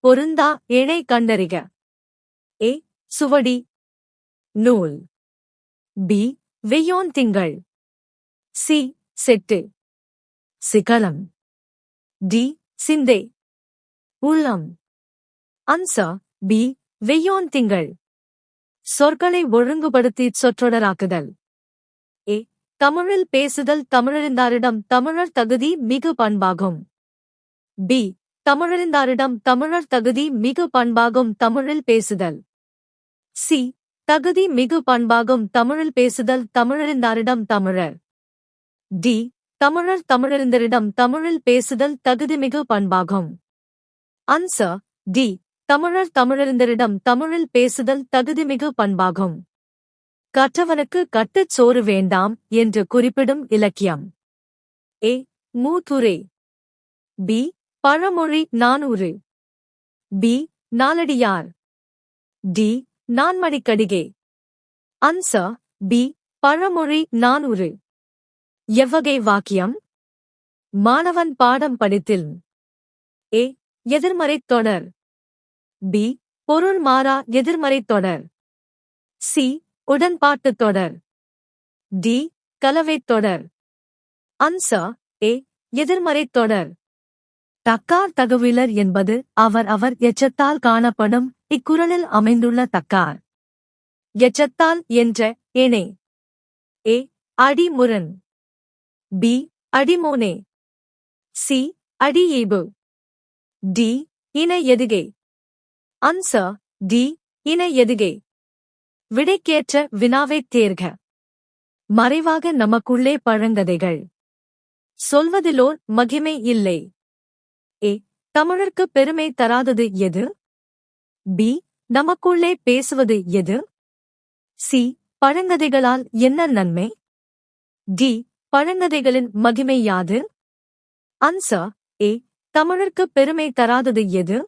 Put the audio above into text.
பொருந்தா இணை கண்டறிக. ஏ. சுவடி நூல். பி. வெய்யோன் திங்கள். சி. செட்டு சிகரம். டி. சிந்தை உள்ளம். Answer B. வெய்யோன் திங்கள். சொற்களை ஒழுங்குபடுத்தி சொற்றொடராக்குதல். ஏ. தமிழில் பேசுதல் தமிழறிந்தாரிடம் தமிழர் தகுதி மிகு பண்பாகும். பி. தமிழறிந்தாரிடம் தமிழர் தகுதி மிகு பண்பாகும் தமிழில் பேசுதல். சி. தகுதி மிகு பண்பாகும் தமிழில் பேசுதல் தமிழறிந்தாரிடம் தமிழர். டி. தமிழர் தமிழறிந்தரிடம் தமிழில் பேசுதல் தகுதிமிகு பண்பாகும். Answer D. தமிழர் தமிழறிந்தரிடம் தமிழில் பேசுதல் தகுதிமிகு பண்பாகும். கற்றவனுக்கு கட்டுச் சோறு வேண்டாம் என்று குறிப்பிடும் இலக்கியம். A. Moothurai. B. Pazhamozhi 400. B. Naladiyar. D. Nanmanikkadigai. Answer B. Pazhamozhi 400. எவ்வகை வாக்கியம்? மாணவன் பாடம் படித்தில். ஏ. எதிர்மறைத் தொடர். பி. பொருள் மாறா எதிர்மறைத் தொடர். சி. உடன்பாட்டுத் தொடர். டி. கலவைத் தொடர். Answer A. எதிர்மறைத் தொடர். தக்கார் தகவிலர் என்பது அவர் எச்சத்தால் காணப்படும் இக்குறளில் அமைந்துள்ள தக்கார். எச்சத்தால் என்ற இணை. ஏ. அடிமுரண். பி. அடிமோனே. சி. அடிஈபு. டி. இணை எதுகை. Answer D. இணை எதுகை. விடைக்கேற்ற வினாவைத் தேர்க. மறைவாக நமக்குள்ளே பழங்கதைகள் சொல்வதிலோர் மகிமை இல்லை. ஏ. தமிழர்க்கு பெருமை தராதது எது? பி. நமக்குள்ளே பேசுவது எது? சி. பழங்கதைகளால் என்ன நன்மை? டி. பழங்கதைகளின் மகிமை யாது? Answer A. தமிழர்க்கு பெருமை தராதது எது?